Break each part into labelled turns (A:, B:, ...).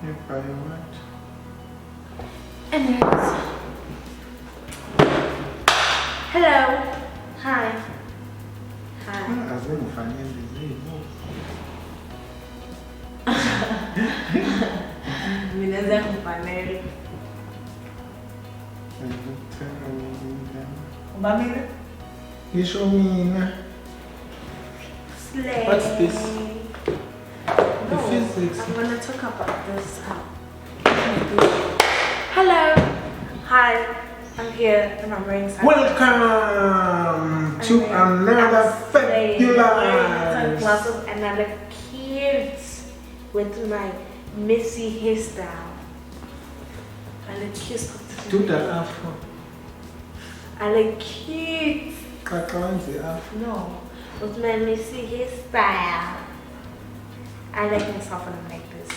A: If I want.
B: Anyways. Hello. Hi. Hi.
A: Azingifanele zibo.
B: Mina zengifanele. Ubamile?
A: Ngisho mina.
B: Slay.
A: What's this?
B: No,
A: physics.
B: I'm gonna talk about this. Hello. Hi. I'm here and I'm wearing sunglasses.
A: Welcome to another fabulous.
B: Sunglasses and I look cute with my messy hairstyle. I look cute.
A: Do the afro.
B: I look cute.
A: Kakawanzi afro.
B: No, with my messy hairstyle. I like myself when I'm like this.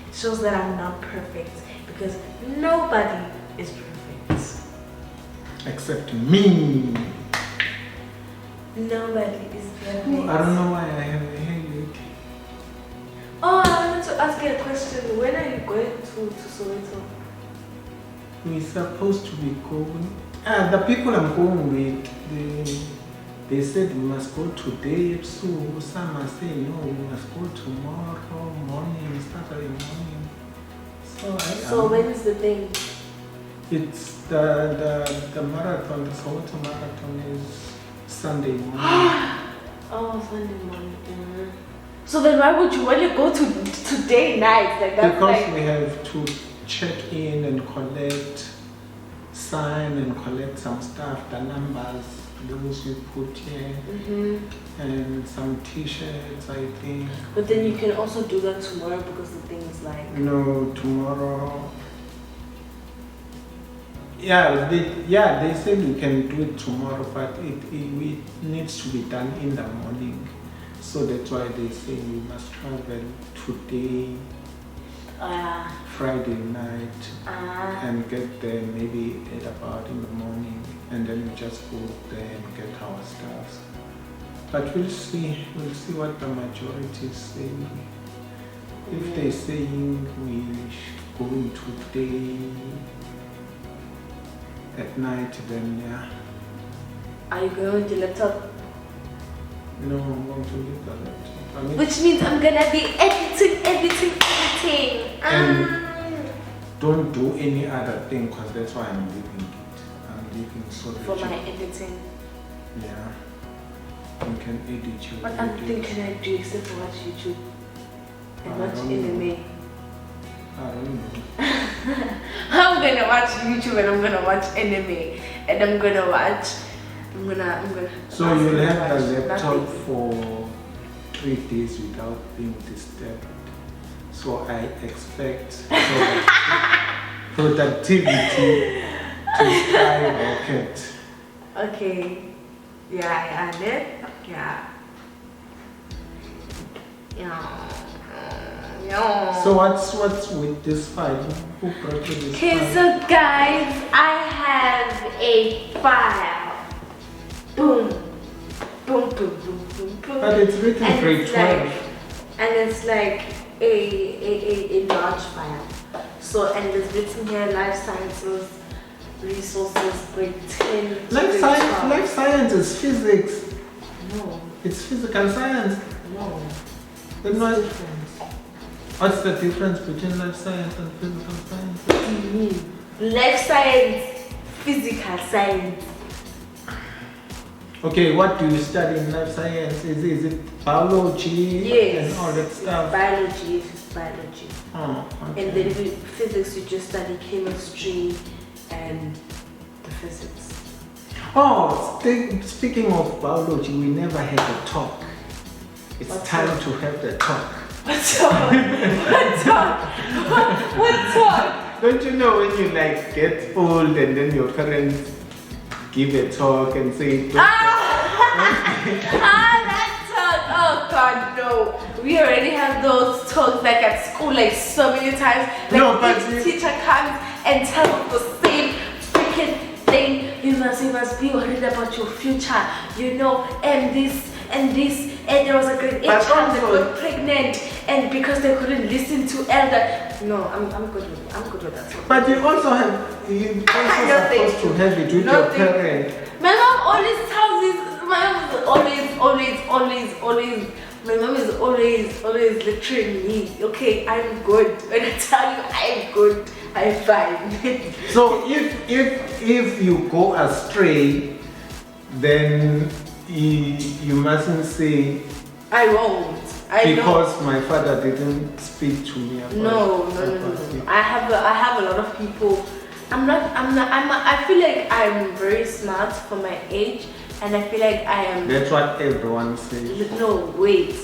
B: It shows that I'm not perfect because nobody is perfect.
A: Except me.
B: Nobody is perfect.
A: I don't know why I have a headache.
B: Oh, I wanted to ask you a question. When are you going to Soweto?
A: We're supposed to be going. The people I'm going with, they said we must go today. So some are saying no, we must go tomorrow morning, Saturday morning.
B: So when is the thing?
A: It's the marathon, the Soweto marathon is Sunday morning.
B: Oh, Sunday morning. So then why would you only go to today night? Like that's
A: Because
B: like...
A: we have to check in and collect, sign and collect some stuff, the numbers, those we put here, and some t-shirts, I think.
B: But then you can also do that tomorrow because the thing is like...
A: No, tomorrow. They said we can do it tomorrow, but it needs to be done in the morning. So that's why they say we must travel today, Friday night, and get there maybe at about in the morning, and then we just go there and get our stuff. But we'll see what the majority is saying. If they're saying we should go in today at night, then yeah.
B: Are you going with your laptop?
A: No, I'm going to leave the laptop. I mean,
B: Which means I'm gonna be editing.
A: And don't do any other thing because that's why I'm leaving it. I'm leaving so that
B: For my editing.
A: Yeah. You can edit your
B: What other thing can I do except for watch YouTube and watch anime?
A: I don't know.
B: I'm gonna watch YouTube and I'm gonna watch anime and I'm gonna
A: So you'll have the laptop for 3 days without being disturbed. So I expect productivity to skyrocket.
B: Okay. Yeah, I add it. Yeah.
A: So what's with this file? Who brought you this
B: Okay,
A: file?
B: so guys, I have a file. Boom. Boom, boom, boom, boom, boom.
A: But it's written
B: And
A: grade
B: it's
A: 12.
B: like, and it's like a large file. So, and it's written here, life sciences, resources, grade 10.
A: Life science is physics.
B: No.
A: It's physical science.
B: No.
A: Then what's the difference between life science and physical science?
B: What do you mean? Life science, physical science.
A: Okay, what do you study in life science? Is it biology
B: Yes.
A: and all that stuff?
B: Biology, it's biology.
A: Oh, okay.
B: And then with physics, you just study chemistry and the physics.
A: Oh, speaking of biology, we never had a talk. It's
B: What
A: time
B: talk?
A: to have the talk.
B: What talk? What talk? What talk?
A: Don't you know when you like get old and then your parents give a talk and say,
B: That talk. Oh God, no. We already have those talks like at school like so many times. Like
A: No, but
B: each teacher comes and tells us the same freaking thing. You must be worried about your future, you know, and this and this. And there was a grade 8
A: But
B: child that
A: also-
B: got pregnant, and because they couldn't listen to elder, No, I'm good with that.
A: But you also supposed to have it with your parent.
B: My mom always tells me. My mom is always. My mom is always lecturing me. Okay, I'm good. When I tell you I'm good, I'm fine.
A: So if you go astray, then you mustn't say.
B: I won't.
A: Because my father didn't speak to me about
B: No. I have a lot of people. I feel like I'm very smart for my age, and I feel like I am.
A: That's what everyone says.
B: No, wait.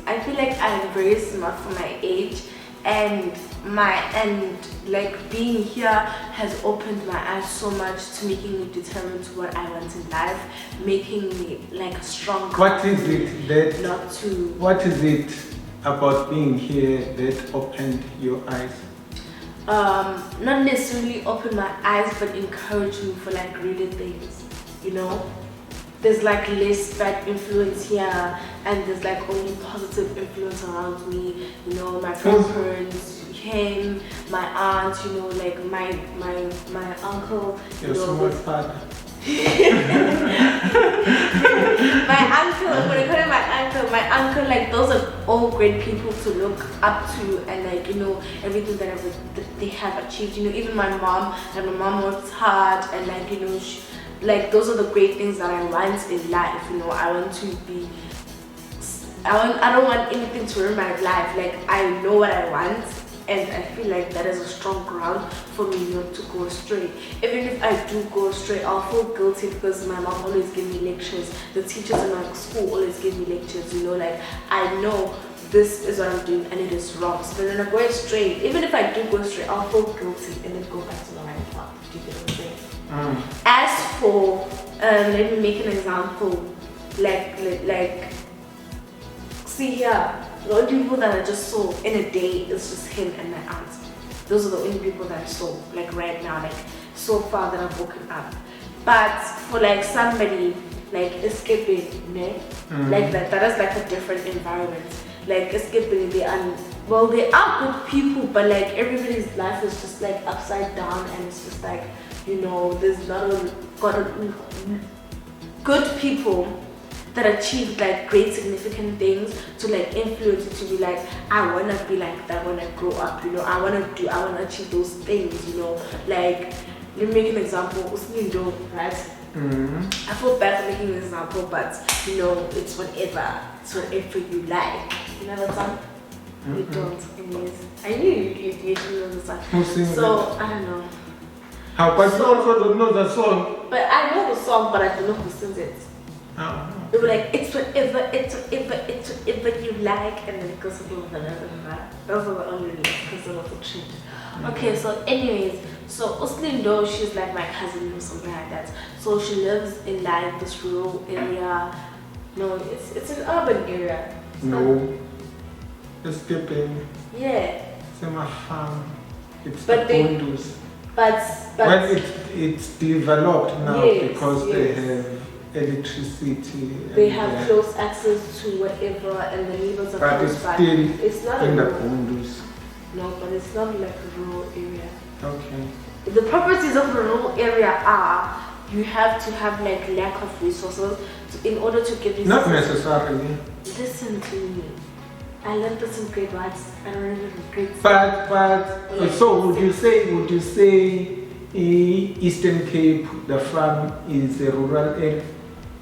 B: I feel like I'm very smart for my age, and like being here has opened my eyes so much to making me determined to what I want in life, making me like strong.
A: What is it that
B: not to?
A: What is it about being here that opened your eyes?
B: Not necessarily open my eyes, but encourage me for like reading things. You know, there's like less bad influence here, and there's like only positive influence around me. You know, my grandparents, him, my aunt. You know, like my uncle.
A: Your smart father.
B: My uncle, when I call him my uncle, like those are all great people to look up to, and like, you know, everything that they have achieved. You know, even my mom, and my mom works hard, and like, you know, like those are the great things that I want in life. You know, I want to be. I don't want anything to ruin my life. Like I know what I want. And I feel like that is a strong ground for me not to go astray. Even if I do go astray, I'll feel guilty because my mom always gave me lectures. The teachers in my school always give me lectures. You know, like I know this is what I'm doing and it is wrong. So then I go astray. Even if I do go astray, I'll feel guilty and then go back to the right path. Do you get what I'm saying? As for, let me make an example. Like, see here. The only people that I just saw in a day is just him and my aunt. Those are the only people that I saw, like right now, like so far that I've woken up. But for like somebody like escaping, like that is like a different environment. Like escaping, they are good people, but like everybody's life is just like upside down, and it's just like, you know, there's not a good people that achieve like great significant things to like influence you to be like, I wanna be like that when I grow up, you know, I wanna achieve those things, you know. Like, let me make an example, Uslindo, right? I feel bad for making an example, but you know, it's whatever you like. You know that song? You don't, anyways. I knew you know the song. So I don't know.
A: How but you also don't know the song?
B: But I know the song, but I don't know who sings it. They were like, it's whatever you like, and then it goes over that. Those are the only lyrics because it was a treat. Okay, so anyways, so Uslindo, she's like my cousin or something like that. So she lives in like this rural area. No, it's an urban area.
A: It's skipping.
B: Yeah.
A: It's in my farm. It's
B: but
A: the Bondus.
B: But
A: it's developed now because they have electricity.
B: They have close access to whatever, and the neighbors are close by. It's not
A: in the Bondus.
B: No, but it's not like a rural area.
A: Okay.
B: The properties of a rural area are you have to have like lack of resources in order to get these.
A: Not necessarily.
B: Listen to me. I learned this in grade 1. I don't remember grade 6.
A: But so would you say Eastern Cape, the farm is a rural area?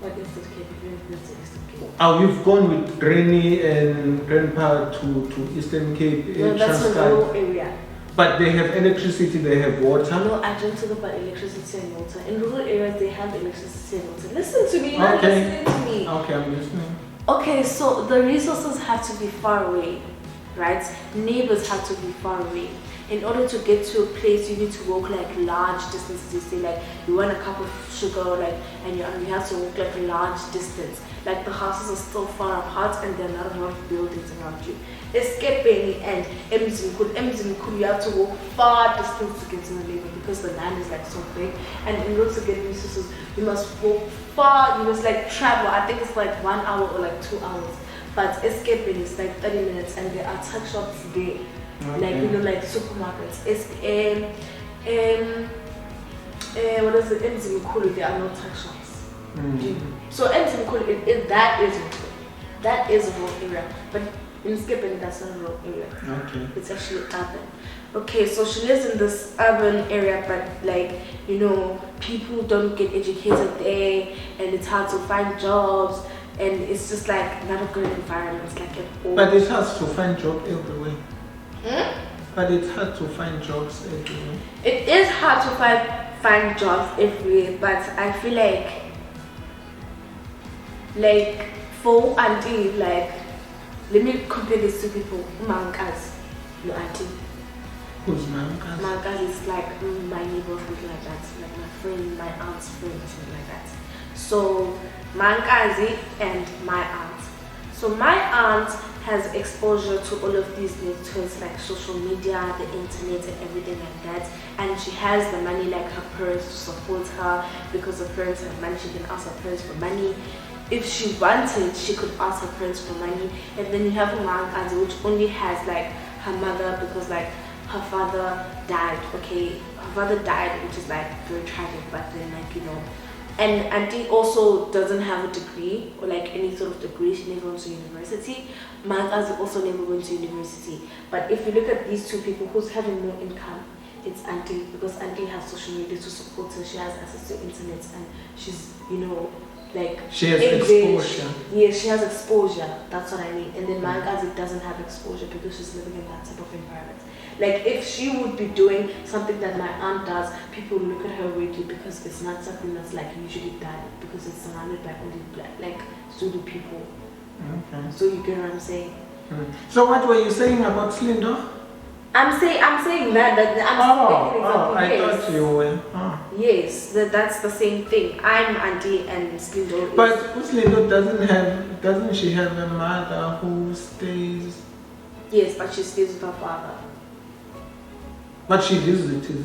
B: What is Eastern Cape? Eastern Cape?
A: You've gone with Granny and Grandpa to Eastern Cape.
B: No, that's a rural area.
A: But they have electricity, they have water.
B: No, I don't talk about electricity and water. In rural areas, they have electricity and water. Listen to me, you're not listening to me.
A: Okay, I'm listening.
B: Okay, so the resources have to be far away, right? Neighbors have to be far away. In order to get to a place, you need to walk like large distances. You say like you want a cup of sugar, like, and you have to walk like a large distance. Like the houses are still far apart, and there are not a lot of buildings around you. Escaping and Mzimkul, you have to walk far distance to get to the neighbor because the land is like so big. And in order to get resources, you must walk far. You must like travel. I think it's like 1 hour or like 2 hours. But escaping is like 30 minutes, and there are tuck shops there. like you know, like supermarkets. It's what is it? Emzini Kulu, they are not tax shops. So Emzini Kulu, that is a rural area, but in Skipping, that's not a rural area.
A: Okay.
B: It's actually urban. Okay, so she lives in this urban area, but like, you know, people don't get educated there, and it's hard to find jobs, and it's just like not a good environment, like at all.
A: But it's hard to find jobs everywhere. But it's hard to find jobs everywhere.
B: It is hard to find jobs everywhere, but I feel like for auntie, like, let me compare these two people. Mankas, no auntie.
A: Who's Mankas?
B: Mankas is like my neighbor, something like that, like my friend, my aunt's friend, or something like that. So Mankazi and my aunt. So my aunt has exposure to all of these new tools like social media, the internet, and everything like that. And she has the money, like her parents to support her, because her parents have money. She can ask her parents for money. If she wanted, she could ask her parents for money. And then you have Mankazi, which only has like her mother, because like her father died. Okay, her father died, which is like very tragic. But then like, you know. And auntie also doesn't have a degree or like any sort of degree. She never went to university. Mankazi also never went to university. But if you look at these two people, who's having more income, it's auntie, because auntie has social media to support her. She has access to internet, and she's, you know, like
A: she has
B: English.
A: exposure.
B: Yeah, she has exposure. That's what I mean. And then Mankazi doesn't have exposure because she's living in that type of environment. Like if she would be doing something that my aunt does, people look at her weirdly, because it's not something that's like usually done, because it's surrounded by only black, like Zulu people.
A: Okay.
B: So you get what I'm saying?
A: So what were you saying about Slindo?
B: I'm saying that I'm making an example.
A: I
B: Yes.
A: thought you were.
B: Yes, that's the same thing. I'm auntie and Slindo.
A: But Slindo doesn't she have a mother who stays?
B: Yes, but she stays with her father.
A: But she visits.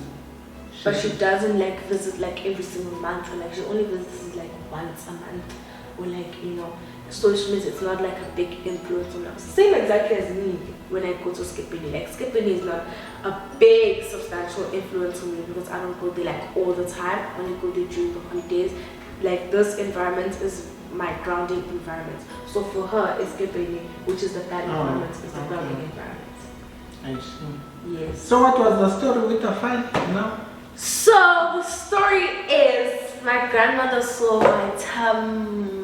B: But she doesn't like visit like every single month, or like she only visits like once a month, or like, you know. So which means it's not like a big influence on us. Same exactly as me when I go to Skipini. Like Skipini is not a big substantial influence on me, because I don't go there like all the time. I only go there during the holidays. Like this environment is my grounding environment. So for her, it's Skipini, which is the bad environment, is the grounding environment.
A: I see.
B: Yes.
A: So what was the story with the fight now?
B: So the story is my grandmother saw my term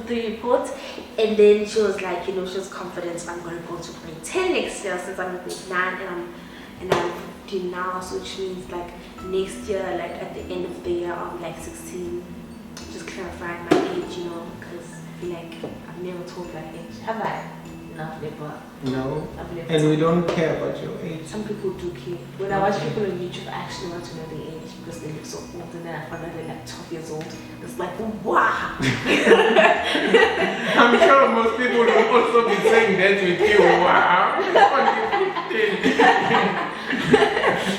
B: 3 report, and then she was like, you know, she was confident I'm going to go to grade 10 next year, since I'm in grade 9 and I'm 15 now, so which means like next year, like at the end of the year, I'll be like 16. Just clarifying my age, you know, because I feel like I've never told my age. Have I? No, never.
A: No.
B: I've never.
A: And we don't care about your age.
B: Some people do care. When I watch people on YouTube, I actually want to know their age, because they look so old, and then I find out they're like 12 years old. It's like, wow.
A: I'm sure most people will also be saying that with you. Wow.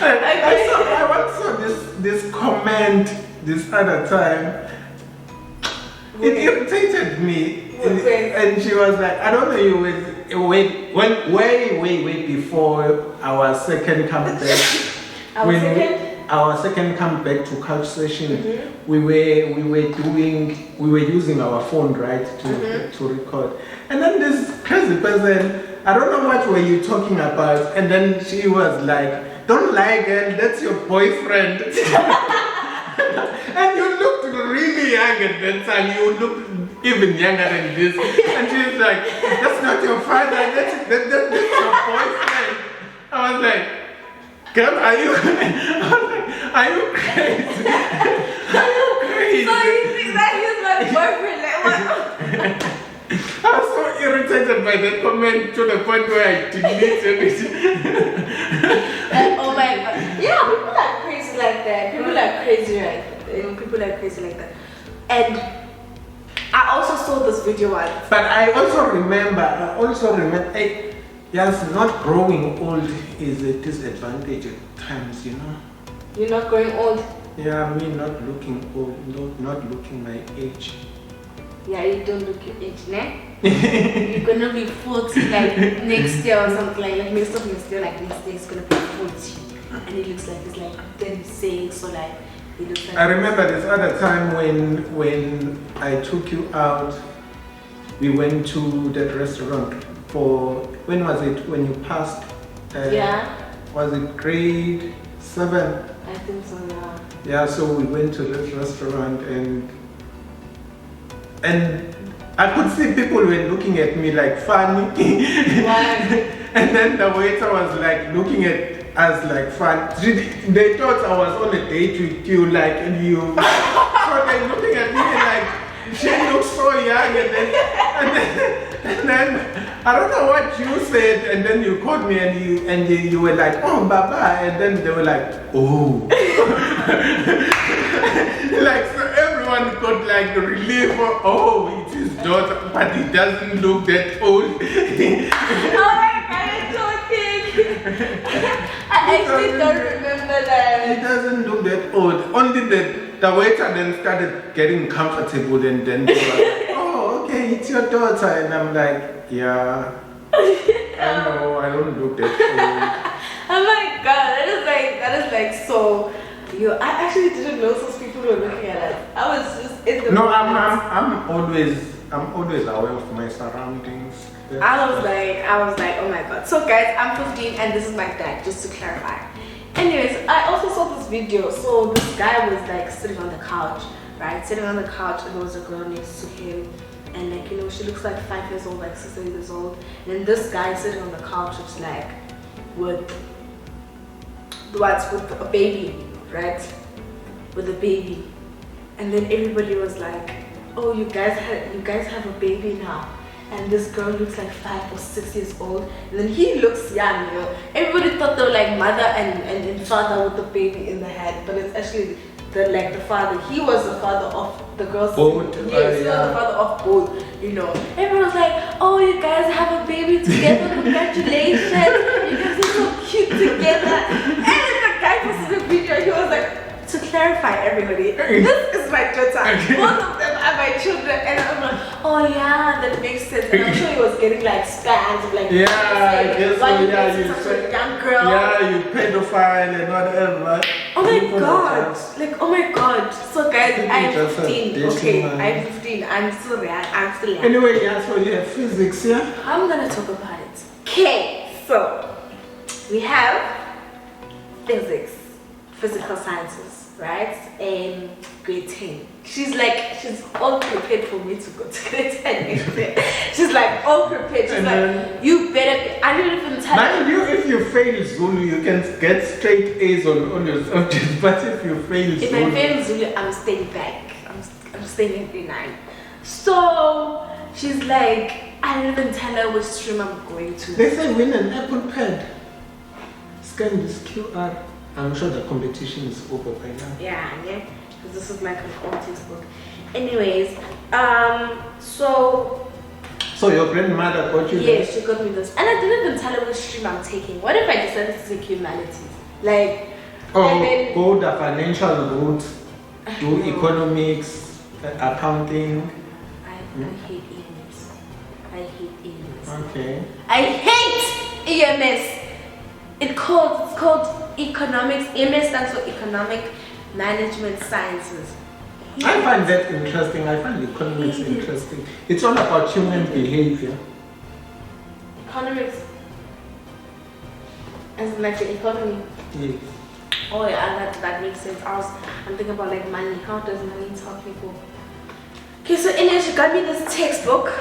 A: I once saw this comment this other time. It irritated me. And she was like, I don't know, you were way before our second comeback. Our second comeback to Couch Session, we were using our phone, right, to record. And then this crazy person, I don't know what were you talking about, and then she was like, don't lie, girl, that's your boyfriend. And you looked really young at that time. You looked even younger than this. And she's like, that's not your father, that's your boyfriend. I was like, girl, are you crazy? Are you crazy?
B: So you think that he's my boyfriend? Like what?
A: I was so irritated by that comment to the point where I deleted it.
B: Oh my god. Yeah, people are crazy like that. People are crazy like that. And I also saw this video once.
A: But I also remember, yes, not growing old is a disadvantage at times, you know.
B: You're not growing old?
A: Yeah, me not looking old, not looking my age.
B: Yeah, you don't look your age, ne? You're gonna be 40 like next year or something like next year, like next year is gonna be 40. And it looks like it's like 36, so like it looks like.
A: I remember this other time when I took you out, we went to that restaurant for, when was it? When you passed?
B: Yeah.
A: Was it grade 7?
B: I think so, yeah.
A: Yeah, so we went to this restaurant and I could see people were looking at me like funny.
B: Why?
A: And then the waiter was like looking at us like fun. They thought I was on a date with you, like, and you. So they looking at me like, she looks so young, and then I don't know what you said, and then you called me and you were like, oh, baba, and then they were like, oh. Like, so everyone got like the relief of, oh, it's his daughter, but he doesn't look that old.
B: Oh my god, you're joking! I actually don't remember that.
A: He doesn't look that old. Only the waiter then started getting comfortable and then they were like, oh, okay, it's your daughter. And I'm like, yeah, I know, I don't look that
B: Oh my god, that is like so. I actually didn't know those people were looking at us. I was just in the.
A: old. No, I'm always aware of my surroundings.
B: I was like, oh my god. So guys, I'm 15 and this is my dad, just to clarify. Anyways, I also saw this video. So this guy was like sitting on the couch, right? Sitting on the couch, and there was a girl next to him. And like, you know, she looks like 5 years old, like 6 years old. And then this guy sitting on the couch was like with a baby, right? With a baby. And then everybody was like, oh, you guys have a baby now. And this girl looks like 5 or 6 years old, and then he looks young, you know. Everybody thought they were like mother and father with the baby in the head, but it's actually the father. He was the father of the girl's
A: both.
B: Yes, he was the father of both, you know. Everyone was like, oh, you guys have a baby together, congratulations, you guys are so cute together. And then the guy posted a video, he was like, to clarify everybody, this is my daughter. Both of them are my children. And I'm like, oh yeah, that makes sense. And I'm sure he was getting like spams, like,
A: yeah, I guess so, yeah, you
B: say, young girl.
A: Yeah, you pedophile and whatever.
B: Oh my god, like, oh my god. So guys, I'm 15, okay, I'm 15, I'm still young,
A: Anyway, yeah, so you have physics, yeah?
B: I'm gonna talk about it. Okay, so we have physics, physical sciences, right? In grade 10. She's all prepared for me to go to grade 10 next year. She's like all prepared. She's like, you better. I don't even tell
A: mind you, if you fail Zulu, you can get straight A's on your subjects. But if you fail Zulu,
B: if I fail Zulu, I'm staying back. I'm staying in grade 9. So she's like, I don't even tell her which stream I'm going to.
A: They say win an Apple Pad. Scan this QR. I'm sure the competition is over by now.
B: Yeah, because this is my own textbook. Anyways, so
A: your grandmother got you
B: yes, she got me this. And I didn't even tell her which stream I'm taking. What if I decided to take humanities? Like,
A: go the financial route, do economics, accounting.
B: I hate EMS. I hate EMS.
A: Okay.
B: I hate EMS. It's called economics. EMS stands for Economic Management Sciences.
A: I find that interesting. I find economics interesting. It's all about human behavior.
B: Economics, as in like the economy.
A: Yes.
B: Oh yeah, that makes sense. I'm thinking about like money. How does money help people? Okay, so anyway, she got me this textbook.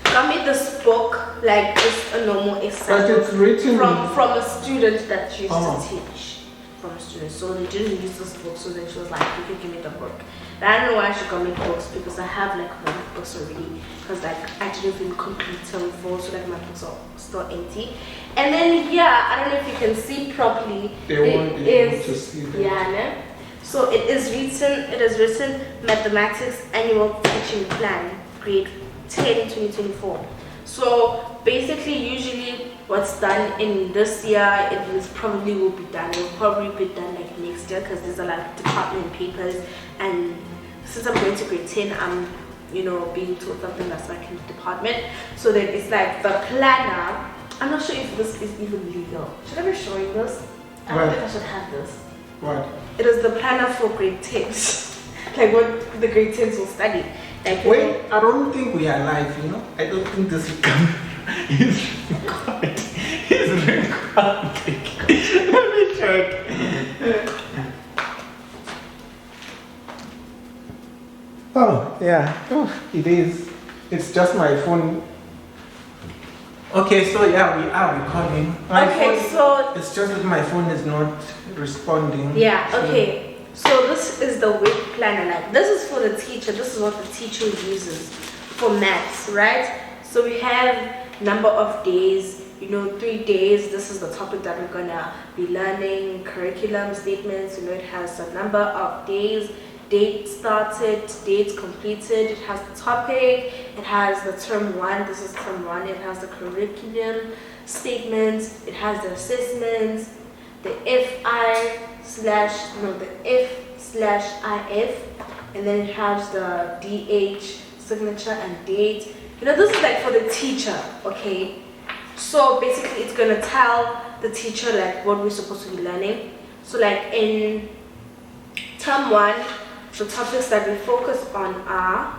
B: Got me this book, like just a normal exercise.
A: But it's written
B: from a student that used to teach. From a student, so they didn't use this book. So then she was like, "You can give me the book." And I don't know why she got me books, because I have like my books already. Because like I didn't even complete term 4, so like my books are still empty. And then yeah, I don't know if you can see properly.
A: They won't be able to see that.
B: Yeah, no? So it is written Mathematics Annual Teaching Plan, grade 10 2024. So basically, usually what's done in this year, it will probably be done like next year, because there's a lot of department papers and since I'm going to grade 10, I'm being taught something that's like in the department. So then it's like the planner. I'm not sure if this is even legal. Should I be showing this? I don't think I should have this.
A: What?
B: It is the planner for grade 10s. Like what the grade 10s will study. Like,
A: wait, I don't think we are live, I don't think this is coming. It's recording. It's recording. Let me check. Oh, yeah. Oh, it is. It's just my phone. Okay, so yeah, we are recording.
B: So
A: it's just that my phone is not responding.
B: Yeah, okay. So this is the week planner. Like this is for the teacher. This is what the teacher uses for maths, right? So we have number of days, 3 days. This is the topic that we're gonna be learning. Curriculum statements, it has a number of days, date started, date completed. It has the topic, it has the term 1. This is term 1. It has the curriculum statements, it has the assessments, the if/if, and then it has the DH, signature and date. This is like for the teacher, okay? So basically it's gonna tell the teacher like what we're supposed to be learning. So like in term 1, the topics that we focus on are,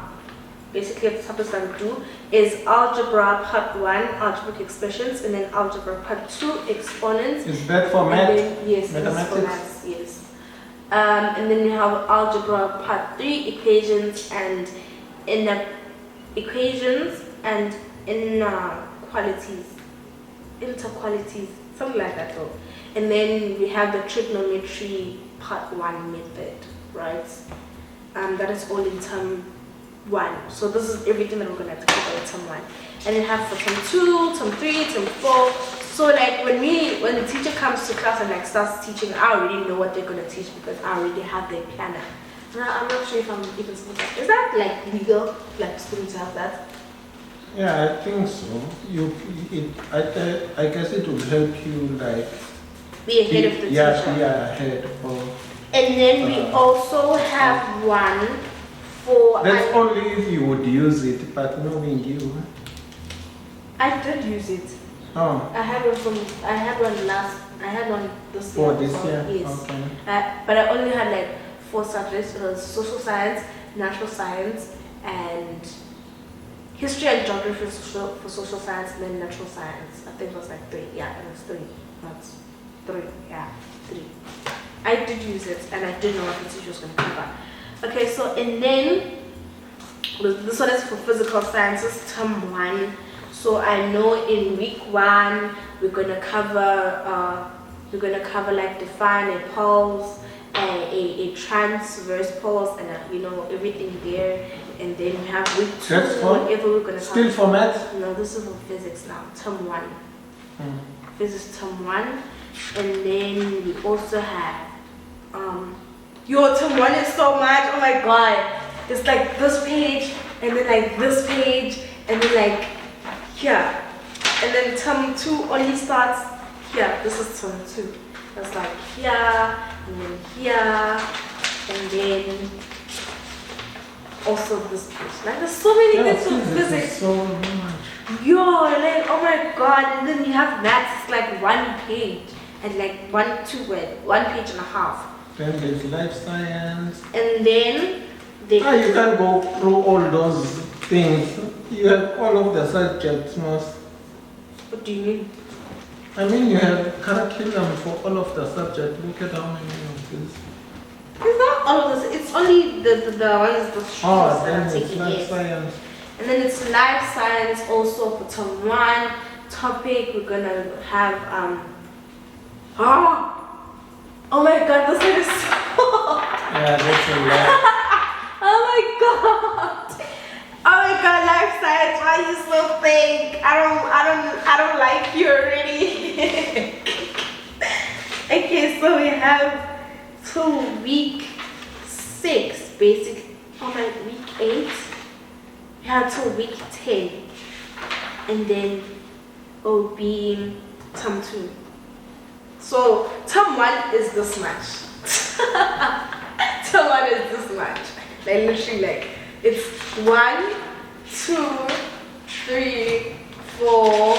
B: basically the topics that we do is algebra part 1, algebraic expressions, and then algebra part 2, exponents.
A: Is that for math?
B: Yes,
A: mathematics?
B: For maths, yes. And then we have algebra part 3, equations and interqualities, something like that though. And then we have the trigonometry part 1 method, right? That is all in term 1. So this is everything that we're gonna have to cover in term 1. And then have for term 2, term 3, term 4. So like when the teacher comes to class and like starts teaching, I already know what they're gonna teach because I already have their planner. I'm not sure if I'm even supposed to. Is that like legal, like students have that?
A: Yeah, I think so. I guess it will help you like
B: be ahead of the teacher.
A: Yeah, ahead of.
B: And then we also have one for.
A: That's only if you would use it, but knowing you.
B: I did use it.
A: Oh.
B: I had one this
A: for
B: year.
A: this year?
B: Yes.
A: Okay.
B: But I only had like 4 subjects. It was social science, natural science, and history and geography for social science, and then natural science. I think it was like 3. Yeah, it was 3. That's 3. Yeah, 3. I did use it, and I didn't know what the teacher was going to cover. Okay, so and then this one is for physical sciences, term 1. So I know in week 1 we're gonna cover like define a pulse, a transverse pulse, and everything there. And then we have week 2.
A: That's for
B: whatever we're gonna
A: still
B: cover.
A: For math?
B: No, this is for physics now. Term 1. Physics term 1, and then we also have your term 1 is so much. Oh my god! It's like this page, and then like this page, and then like here, and then term 2 only starts here. This is term 2. It's like here, and then here, and then also this page. Like there's so many bits of physics.
A: So much.
B: Yo, like oh my god! And then you have maths. It's like 1 page, and like 1 page and a half.
A: Then there's life science.
B: And then
A: you can't go through all those things. You have all of the subjects most.
B: What do you mean?
A: I mean you have curriculum for all of the subjects. Look at how many of these.
B: It's not all of this. It's only the ones the shorts that I'm taking
A: life science.
B: And then it's life science also for term 1 topic. We're gonna have oh my god, this one is so
A: yeah, that's a lot.
B: oh my god, life science, why are you so fake? I don't like you already. Okay, so we have till week 6 basically. Oh my, week 8. We have till week 10. And then it'll be term 2. So term 1 is this much. Term 1 is this much. Like literally, like it's 1, 2, 3, 4,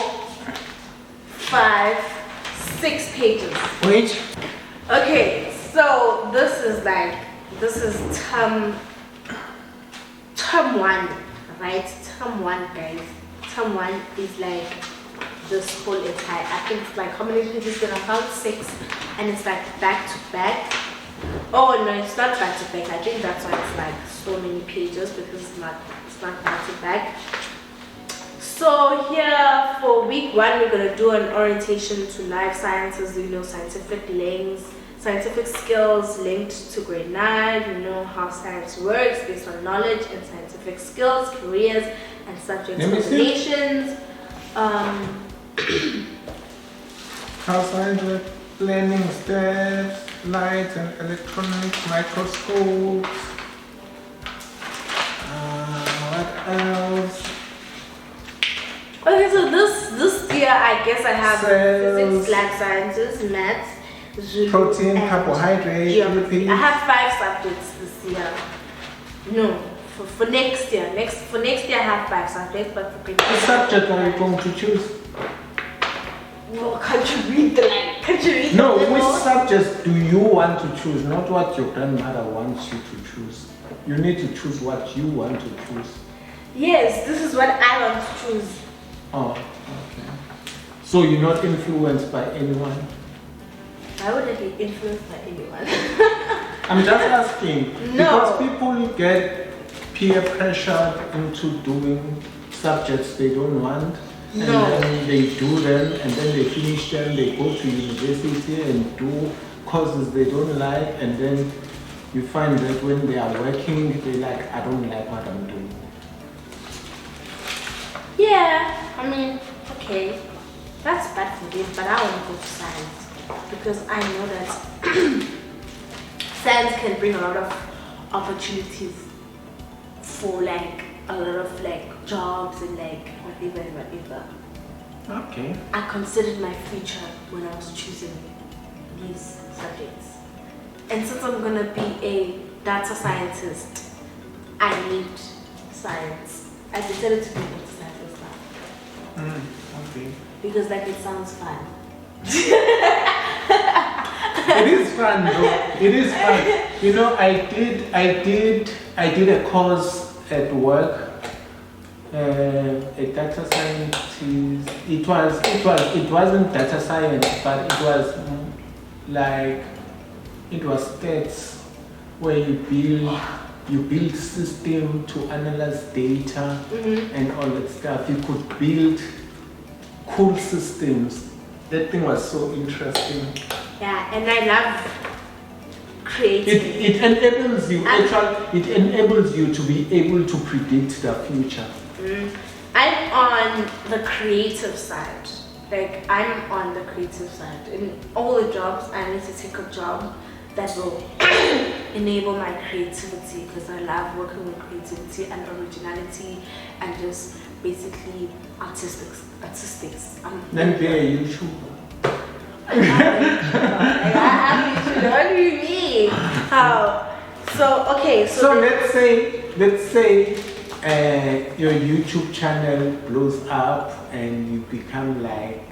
B: 5, 6 pages.
A: Wait.
B: Okay, so this is term 1, right? Term 1, guys. Term 1 is like this whole entire. I think it's like how many pages? Then about 6, and it's like back to back. Oh no, it's not back to back. I think that's why it's like so many pages, because it's not back to back. So here for week 1, we're gonna do an orientation to life sciences. You know, scientific links, scientific skills linked to grade 9. You know how science works based on knowledge and scientific skills, careers, and subject combinations.
A: How science works, learning steps, lights and electronics, microscopes. What else?
B: Okay, so this year I guess I have
A: Cells.
B: physics, life sciences, maths, Zulu,
A: Protein,
B: and
A: carbohydrate,
B: geography.
A: lipids.
B: I have 5 subjects this year. No, for next year. For next year I have 5 subjects, but for grade
A: What subject are you going to choose?
B: No, can't you read the line? Can't you read
A: No,
B: the
A: which
B: memo?
A: subjects do you want to choose, not what your grandmother wants you to choose. You need to choose what you want to choose.
B: Yes, this is what I want to choose.
A: Oh, okay. So you're not influenced by anyone?
B: Why would I be influenced by anyone?
A: I'm just asking.
B: No.
A: Because people get peer pressured into doing subjects they don't want. And
B: No.
A: then they do them, and then they finish them, they go to university and do courses they don't like, and then you find that when they are working, they're like, I don't like what I'm doing.
B: Yeah, I mean, okay, that's bad for them, but I want to go to science because I know that science can bring a lot of opportunities for like a lot of like jobs and like whatever.
A: Okay.
B: I considered my future when I was choosing these subjects, and since I'm gonna be a data scientist, I need science. I decided to be a data scientist now.
A: Okay.
B: Because like it sounds fun.
A: It is fun though. It is fun. You know, I did a course at work. A data scientist. It wasn't data science, but it was stats where you build system to analyze data and all that stuff. You could build cool systems. That thing was so interesting.
B: Yeah, and I love creating.
A: It enables you. It enables you to be able to predict the future.
B: I'm on the creative side. Like I'm on the creative side. In all the jobs, I need to take a job that will enable my creativity because I love working with creativity and originality and just basically artistics.
A: Then be a YouTuber.
B: What do you mean? How? So okay.
A: So let's say your YouTube channel blows up and you become like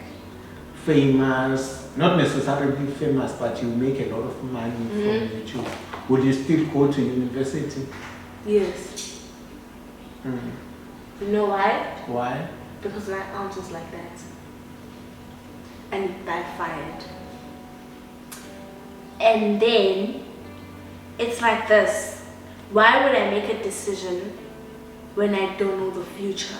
A: famous, not necessarily famous, but you make a lot of money from YouTube. Would you still go to university?
B: Yes. You know why?
A: Why?
B: Because my aunt was like that. And it backfired. And then it's like this. Why would I make a decision when I don't know the future?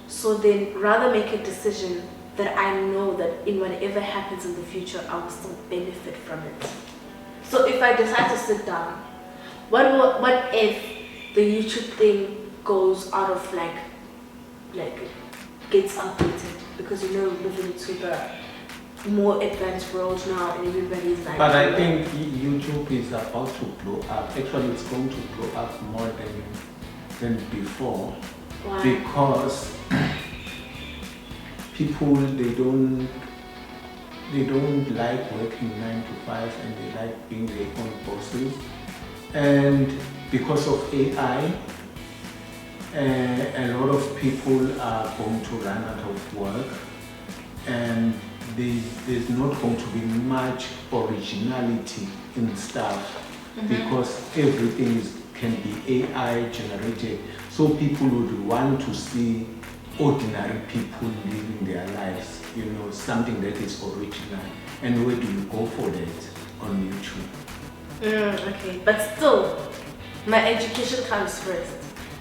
B: So then rather make a decision that I know that in whatever happens in the future, I will still benefit from it. So if I decide to sit down, what if the YouTube thing goes out of like gets updated? Because you know we're moving to the more advanced world now and everybody's like...
A: But I think YouTube is about to blow up. Actually, it's going to blow up more than before.
B: Why?
A: Because people, they don't like working 9 to 5 and they like being their own bosses. And because of AI, a lot of people are going to run out of work, and there's not going to be much originality in stuff because everything can be AI generated. So people would want to see ordinary people living their lives, you know, something that is original. And where do you go for that? On YouTube.
B: Okay, but still, my education comes first.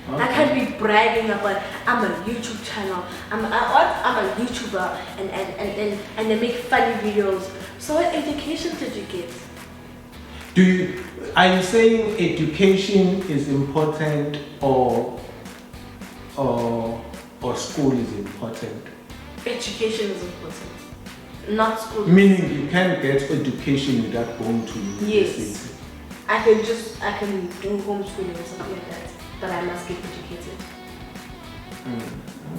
A: Okay.
B: I can't be bragging about I'm a YouTube channel, I'm a YouTuber, and I make funny videos. So what education did you get?
A: Are you saying education is important or school is important?
B: Education is important, not school.
A: Meaning you can't get education without going to university.
B: Yes, I can do homeschooling or something like that, but I must get educated.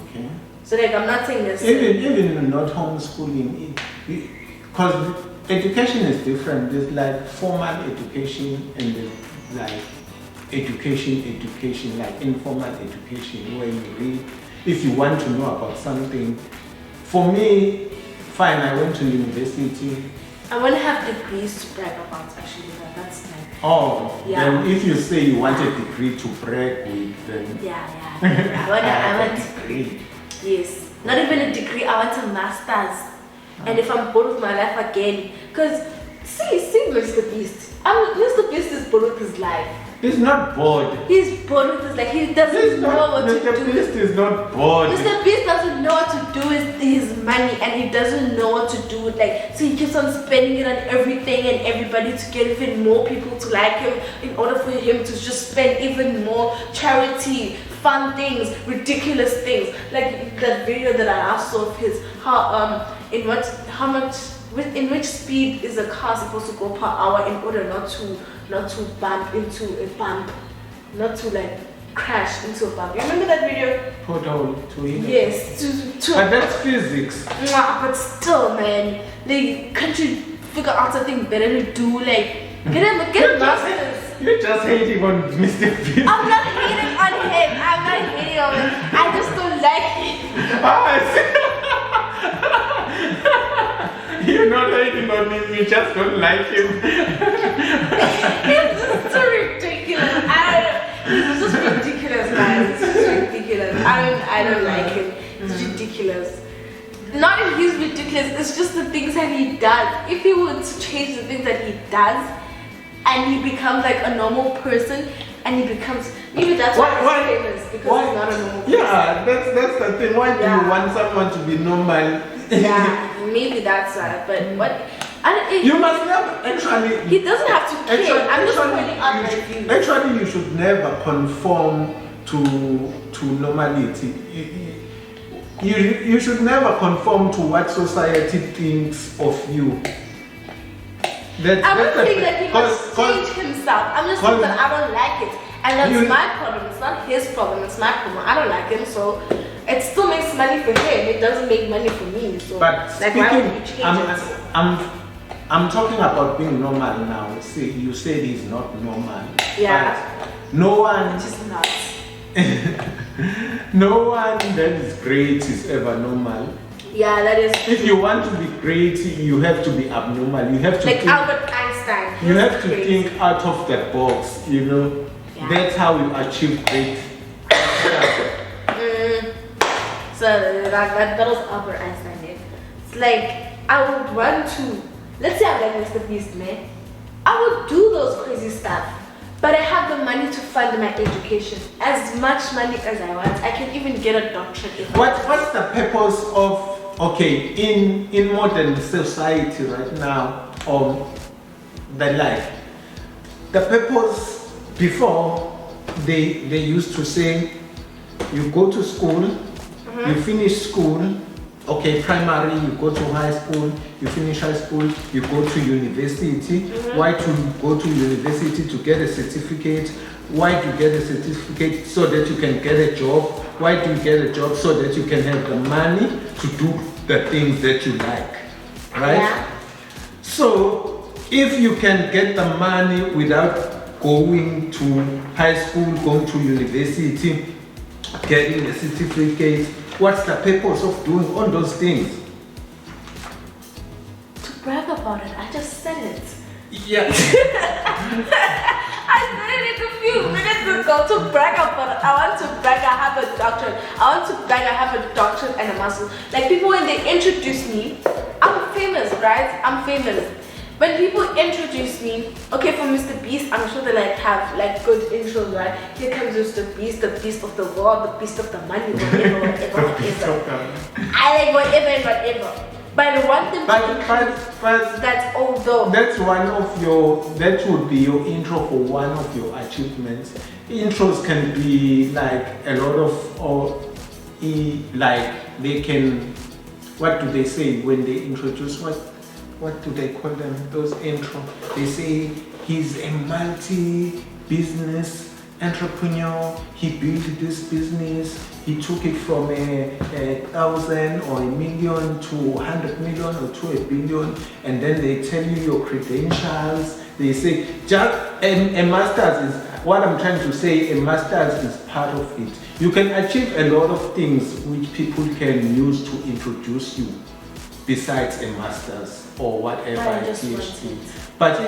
A: Okay.
B: So like I'm not saying this.
A: Even not homeschooling, because education is different. There's like formal education and there's like education, like informal education, where you read. If you want to know about something, for me, fine, I went to university.
B: I want to have degrees to brag about, actually. That's like.
A: Oh,
B: yeah.
A: Then if you say you want a degree to brag with, then.
B: Yeah. I want
A: a degree.
B: Yes. Not even a degree, I want a master's. And if I'm bored with my life again, because see Mr. Beast. Mr. Beast is bored with his life.
A: He's not bored.
B: He's bored with his life. He doesn't know what to do.
A: Mr. Beast is not bored.
B: Mr. Beast doesn't know what to do with his money, and he doesn't know what to do with so he keeps on spending it on everything and everybody to get even more people to like him in order for him to just spend even more charity, fun things, ridiculous things. Like that video that I saw of his, in which speed is a car supposed to go per hour in order not to bump into a bump, not to like crash into a bump. You remember that video?
A: Pothole to him.
B: Yes, to
A: But that's physics.
B: But still, man, can't you figure out something better to do? Like, get a master's.
A: You're just hating on Mr. Beast.
B: I'm not hating on him. I'm not hating on him. I just don't like him.
A: You're not hating on him, you just don't like him.
B: It's just so ridiculous. It's just ridiculous, guys. It's just ridiculous. I don't like him. It's ridiculous. Not if he's ridiculous, it's just the things that he does. If he were to change the things that he does and he becomes like a normal person and he becomes, maybe that's why he's famous, because he's not a normal person.
A: Yeah, that's the thing. Why do you want someone to be normal?
B: Yeah, maybe that's right. But what?
A: You must never actually.
B: He doesn't have to care. I'm just pointing out my views.
A: Actually, you should never conform to normality. You should never conform to what society thinks of you.
B: I'm not saying that he must change himself. I'm just saying that I don't like it. And that's my problem. It's not his problem. It's my problem. I don't like him, so it still makes money for him. It doesn't make money for me. So,
A: but
B: like, why would you change it?
A: I'm talking about being normal now. See, you said he's not normal.
B: Yeah.
A: But no one.
B: Just not.
A: No one that is great is ever normal.
B: Yeah, that is.
A: If you want to be great, you have to be abnormal. You have to
B: like
A: think,
B: Albert Einstein.
A: You have to think out of the box. You know, that's how you achieve great.
B: So that was Albert Einstein. It's like I would want to. Let's say I'm like Mr. Beast, man. I would do those crazy stuff. But I have the money to fund my education. As much money as I want. I can even get a doctorate if
A: What's the purpose of, in modern society right now, of the life? The purpose, before, they used to say, you go to school, you finish school, primary, you go to high school, you finish high school, you go to university. Why to go to university? To get a certificate. Why to get a certificate? So that you can get a job. Why do you get a job? So that you can have the money to do the things that you like, right?
B: Yeah.
A: So if you can get the money without going to high school, going to university, getting a certificate. What's the purpose of doing all those things?
B: To brag about it. I just said it.
A: Yeah.
B: I said it a few minutes ago to brag about it. I want to brag I have a doctorate. I want to brag I have a doctorate and a master's. Like people when they introduce me, I'm famous, right? I'm famous. When people introduce me, okay, for Mr. Beast, I'm sure they like have like good intros, right? Here comes Mr. Beast of the world, the beast of the money, whatever. I like whatever and whatever. But one thing that's although
A: that's one of your, that would be your intro for one of your achievements. Intros can be like a lot of, or like they can, what do they say when they introduce, what do they call them, those intro? They say he's a multi-business entrepreneur, he built this business, he took it from a 1,000 or a million to 100 million or to a billion, and then they tell you your credentials. They say just a master's is, what I'm trying to say, a master's is part of it. You can achieve a lot of things which people can use to introduce you besides a master's or whatever PhD. But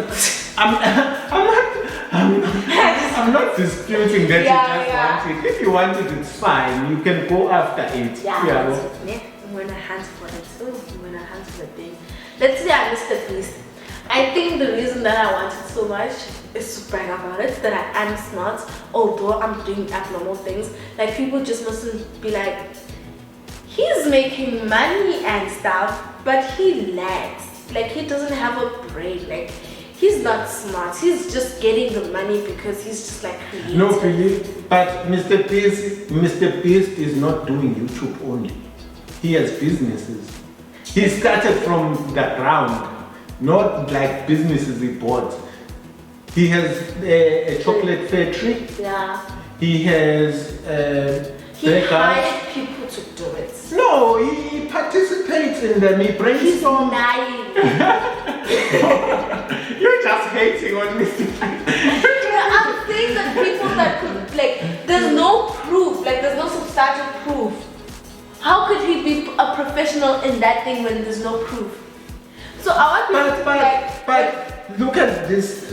A: I'm not disputing that you just want it. If you want it, it's fine. You can go after it.
B: I'm gonna hunt for it. I'm gonna hunt for the thing. Let's say I missed the beast. I think the reason that I want it so much is to brag about it, that I am smart, although I'm doing abnormal things. Like people just mustn't be like, he's making money and stuff, but he lacks. Like he doesn't have a brain. Like he's not smart. He's just getting the money because he's just like creative.
A: No, really. But Mr. Beast is not doing YouTube only. He has businesses. He started from the ground, not like businesses he bought. He has a chocolate factory.
B: Yeah.
A: He has.
B: He hired people to do it.
A: No, he participates in them. He brainstorms.
B: He's lying.
A: You're just hating on me.
B: I'm saying that people that could, like, there's no proof, like, there's no substantial proof. How could he be a professional in that thing when there's no proof? So I want people to
A: but look at this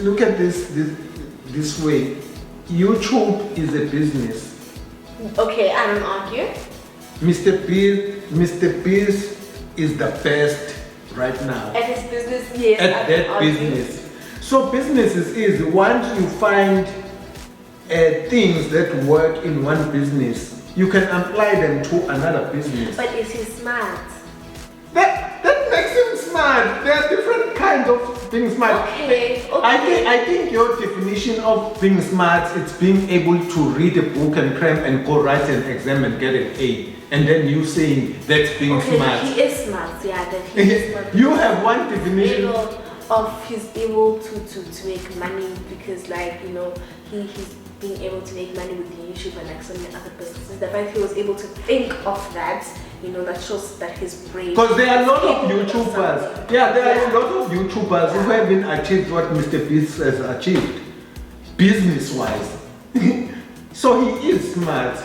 A: way. YouTube is a business.
B: Okay, I don't argue.
A: Mr. Beast is the best right now.
B: At his business, yes.
A: At that business. So businesses is once you find things that work in one business, you can apply them to another business.
B: But is he smart?
A: That makes him smart. There are different kinds of being smart.
B: Okay.
A: I think your definition of being smart is being able to read a book and cram and go write an exam and get an A. And then you saying that's being smart.
B: He is smart, yeah, that he is smart.
A: You have one definition.
B: He's able to make money because, like, you know, he's being able to make money with YouTube and like so many other businesses. The fact he was able to think of that, you know, that shows that his brain.
A: Because there are a lot of YouTubers. There are a lot of YouTubers who haven't achieved what Mr. Beast has achieved, business-wise. So he is smart.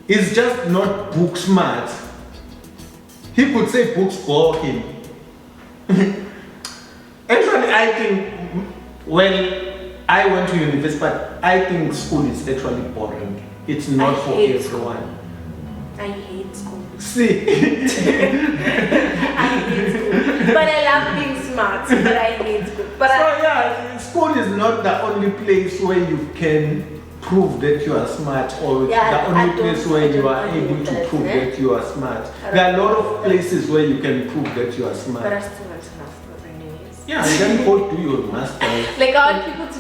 A: He's just not book smart. He could say books bore him. Actually, I think when I went to university, but I think school is actually boring. It's not for everyone.
B: I hate school.
A: See?
B: I hate school. But I love being smart, but I hate school. But
A: school is not the only place where you can prove that you are smart, or the only place where you are able to prove that you are smart. There are a lot of places where you can prove that you are smart.
B: But I still want to master anyways.
A: Yeah, and then go do your master's.
B: Like I want people to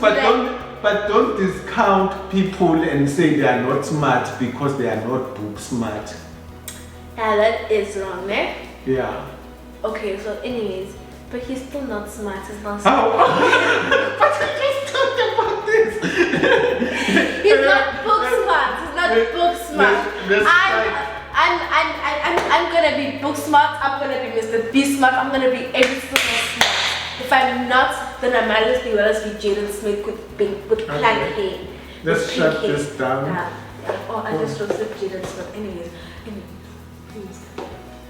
A: But don't discount people and say they are not smart because they are not book smart.
B: Yeah, that is wrong, eh?
A: Yeah.
B: Okay, so anyways, but he's still not smart. He's not smart.
A: But we just talked about this.
B: He's not book smart. He's not book smart. I'm gonna be book smart. I'm gonna be Mr. Beast smart. I'm gonna be every single smart. If If I'm not, then I might as well be Jaden Smith with plank hair.
A: Let's shut this down.
B: Yeah. Oh, I just roasted Jaden Smith. Anyways, please.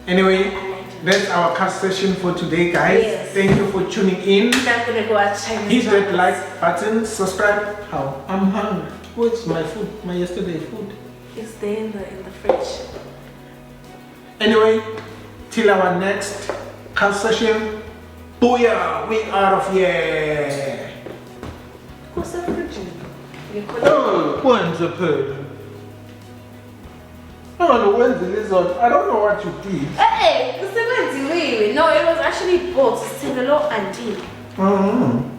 A: Anyway, that's our cast session for today, guys.
B: Yes.
A: Thank you for tuning in.
B: I'm gonna go watch Chinese
A: Hit that
B: dramas.
A: like button, subscribe. How? I'm hungry. What's my food? My yesterday food.
B: It's there in the fridge.
A: Anyway, till our next cast session. Booyah! We out of here.
B: What's the fridge?
A: Oh, when's the bird? Oh, when's the lizard? I don't know what you did.
B: Hey, no, it was actually bought. It's a little auntie.
A: Mm-hmm.